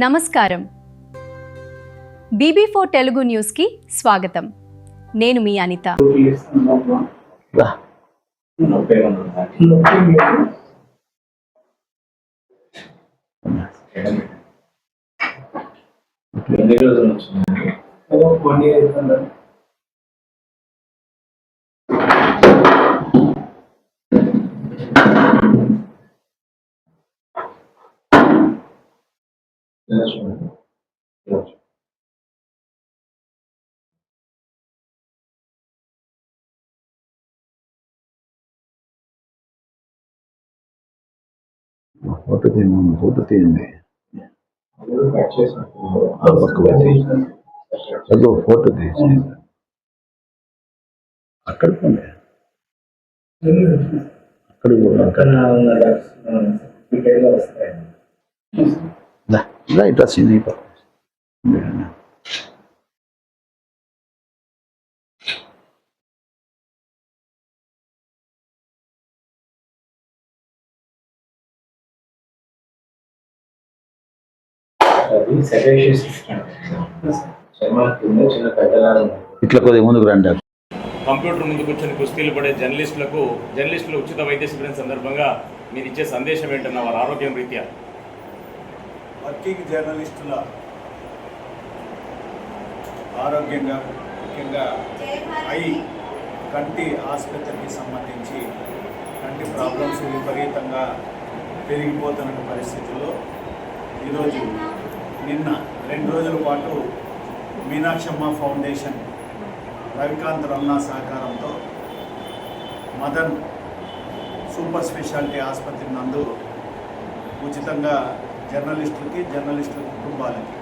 నమస్కారం. BB4 తెలుగు న్యూస్కి స్వాగతం. నేను మీ అనిత. ఫోటో తీయండి. అదో ఫోటో తీసి అక్కడ పోండి. అక్కడ ఇట్లా సీన్ ఇట్లా కొద్దిగా ముందుకు రండి. కంప్యూటర్ ముందు కూర్చొని కుస్తీలు పడే జర్నలిస్టుల ఉచిత వైద్య శిబిరం సందర్భంగా మీరు ఇచ్చే సందేశం ఏంటన్నా వారి ఆరోగ్యం రీత్యా? వర్కింగ్ జర్నలిస్టుల ఆరోగ్యంగా ముఖ్యంగా కంటి ఆసుపత్రికి సంబంధించి కంటి ప్రాబ్లమ్స్ విపరీతంగా పెరిగిపోతున్న పరిస్థితుల్లో ఈరోజు నిన్న 2 రోజుల పాటు మీనాక్షమ్మ ఫౌండేషన్ రవికాంత్ రమణ సహకారంతో మదన్ సూపర్ స్పెషాలిటీ ఆసుపత్రి నందు ఉచితంగా జర్నలిస్టుల కుటుంబాలకి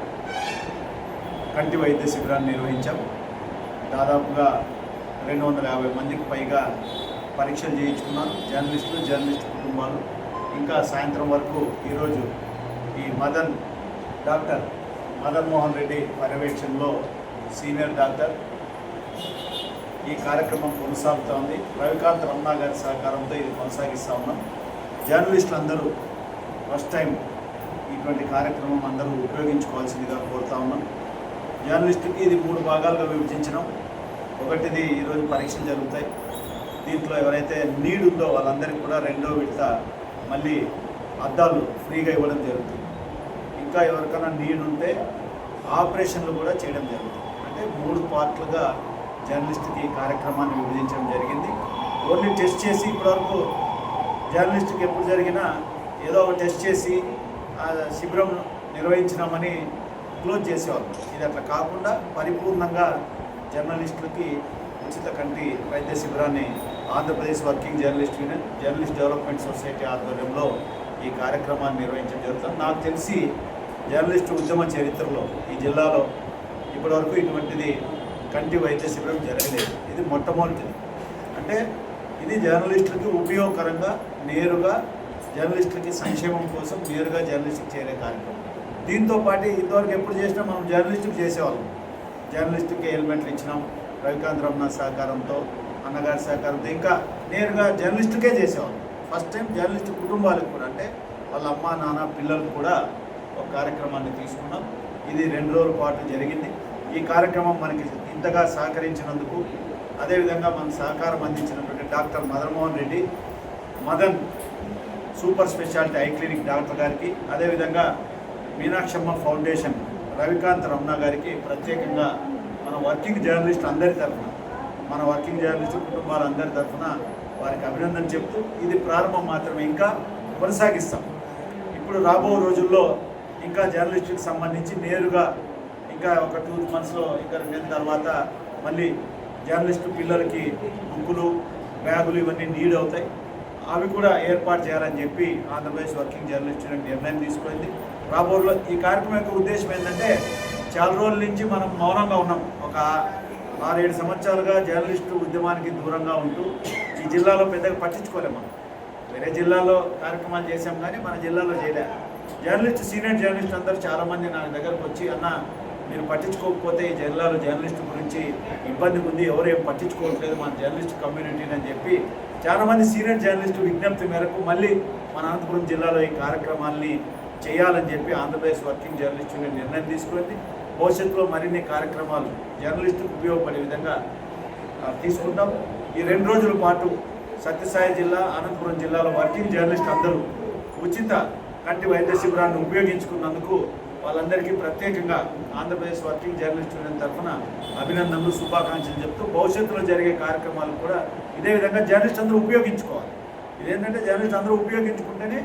కంటి వైద్య శిబిరాన్ని నిర్వహించాం. దాదాపుగా 250 మందికి పైగా పరీక్షలు చేయించుకున్నారు జర్నలిస్టు కుటుంబాలు. ఇంకా సాయంత్రం వరకు ఈరోజు ఈ డాక్టర్ మదన్ మోహన్ రెడ్డి పర్యవేక్షణలో సీనియర్ డాక్టర్ ఈ కార్యక్రమం కొనసాగుతూ ఉంది. రవికాంత్ రమణ గారి సహకారంతో ఇది కొనసాగిస్తూ ఉన్నాం. జర్నలిస్టులు అందరూ ఫస్ట్ టైం ఇటువంటి కార్యక్రమం అందరూ ఉపయోగించుకోవాల్సిందిగా కోరుతా ఉన్నాం. జర్నలిస్టుకి ఇది 3 భాగాలుగా విభజించినాం. ఒకటిది ఈరోజు పరీక్షలు జరుగుతాయి. దీంట్లో ఎవరైతే నీడ్ ఉందో వాళ్ళందరికీ కూడా 2వ విడత మళ్ళీ అద్దాలు ఫ్రీగా ఇవ్వడం జరుగుతుంది. ఇంకా ఎవరికైనా నీడ్ ఉంటే ఆపరేషన్లు కూడా చేయడం జరుగుతుంది. అంటే 3 పార్ట్లుగా జర్నలిస్టుకి ఈ కార్యక్రమాన్ని విభజించడం జరిగింది. ఓన్లీ టెస్ట్ చేసి ఇప్పటివరకు జర్నలిస్టుకి ఎప్పుడు జరిగినా ఏదో ఒక టెస్ట్ చేసి శిబిరం నిర్వహించినామని క్లోజ్ చేసేవాళ్ళు. ఇది అట్లా కాకుండా పరిపూర్ణంగా జర్నలిస్టులకి ఉచిత కంటి వైద్య శిబిరాన్ని Andhra Pradesh working journalist development society ఆధ్వర్యంలో ఈ కార్యక్రమాన్ని నిర్వహించడం జరుగుతుంది. నాకు తెలిసి జర్నలిస్టు ఉద్యమ చరిత్రలో ఈ జిల్లాలో ఇప్పటివరకు ఇటువంటిది కంటి వైద్య శిబిరం జరగలేదు. ఇది మొట్టమొదటిది. అంటే ఇది జర్నలిస్టులకి ఉపయోగకరంగా నేరుగా జర్నలిస్టులకి సంక్షేమం కోసం నేరుగా జర్నలిస్టుకి చేరే కార్యక్రమం. దీంతో పాటు ఇంతవరకు ఎప్పుడు చేసినా మనం జర్నలిస్టుకి చేసేవాళ్ళం. జర్నలిస్టుకి హెల్మెట్లు ఇచ్చినాం రవికాంత్ రమణ సహకారంతో, అన్నగారి సహకారంతో. ఇంకా నేరుగా జర్నలిస్టుకే చేసేవాళ్ళం. ఫస్ట్ టైం జర్నలిస్టు కుటుంబాలకు కూడా, అంటే వాళ్ళ అమ్మ నాన్న పిల్లలకు కూడా ఒక కార్యక్రమాన్ని తీసుకున్నాం. ఇది 2 రోజుల పాటు జరిగింది. ఈ కార్యక్రమం మనకి ఇంతగా సహకరించినందుకు, అదేవిధంగా మన సహకారం అందించినటువంటి doctor Madan Mohan Reddy, Madan super speciality eye clinic doctor గారికి, అదేవిధంగా మీనాక్షమ్మ ఫౌండేషన్ రవికాంత్ రమణ గారికి ప్రత్యేకంగా మన వర్కింగ్ జర్నలిస్ట్ అందరి తరఫున, మన వర్కింగ్ జర్నలిస్టు కుటుంబాలందరి తరఫున వారికి అభినందన చెప్తూ ఇది ప్రారంభం మాత్రమే, ఇంకా కొనసాగిస్తాం. ఇప్పుడు రాబో రోజుల్లో ఇంకా జర్నలిస్టుకి సంబంధించి నేరుగా ఇంకా ఒక 2 monthsలో ఇంకా 2 నెలల తర్వాత మళ్ళీ జర్నలిస్టు పిల్లలకి బుక్కులు, బ్యాగులు ఇవన్నీ నీడ్ అవుతాయి. అవి కూడా ఏర్పాటు చేయాలని చెప్పి ఆంధ్రప్రదేశ్ వర్కింగ్ జర్నలిస్ట్ నిర్ణయం తీసుకుంది. రాబోలో ఈ కార్యక్రమం యొక్క ఉద్దేశం ఏంటంటే, చాలా రోజుల నుంచి మనం మౌనంగా ఉన్నాం. ఒక 6-7 సంవత్సరాలుగా జర్నలిస్టు ఉద్యమానికి దూరంగా ఉంటూ ఈ జిల్లాలో పెద్దగా పట్టించుకోలేము. మనం వేరే జిల్లాలో కార్యక్రమాలు చేసాం కానీ మన జిల్లాలో చేయలే. సీనియర్ జర్నలిస్ట్ అందరూ చాలామంది నా దగ్గరకు వచ్చి, అన్న మీరు పట్టించుకోకపోతే ఈ జిల్లాలో జర్నలిస్టు గురించి ఇబ్బంది ఉంది, ఎవరేం పట్టించుకోవట్లేదు మన జర్నలిస్ట్ కమ్యూనిటీని అని చెప్పి చాలామంది సీనియర్ జర్నలిస్టు విజ్ఞప్తి మేరకు మళ్ళీ మన అనంతపురం జిల్లాలో ఈ కార్యక్రమాల్ని చేయాలని చెప్పి ఆంధ్రప్రదేశ్ వర్కింగ్ జర్నలిస్ట్ యూనియన్ నిర్ణయం తీసుకుంది. భవిష్యత్తులో మరిన్ని కార్యక్రమాలు జర్నలిస్టుకు ఉపయోగపడే విధంగా తీసుకుంటాం. ఈ 2 రోజుల పాటు సత్యసాయి జిల్లా, అనంతపురం జిల్లాలో వర్కింగ్ జర్నలిస్ట్ అందరూ ఉచిత కంటి వైద్య శిబిరాన్ని ఉపయోగించుకున్నందుకు వాళ్ళందరికీ ప్రత్యేకంగా ఆంధ్రప్రదేశ్ వర్కింగ్ జర్నలిస్ట్ యూనియన్ తరఫున అభినందనలు, శుభాకాంక్షలు చెప్తూ భవిష్యత్తులో జరిగే కార్యక్రమాలు కూడా ఇదే విధంగా జర్నలిస్ట్ అందరూ ఉపయోగించుకోవాలి. ఇదేంటంటే జర్నలిస్ట్ అందరూ ఉపయోగించుకుంటేనే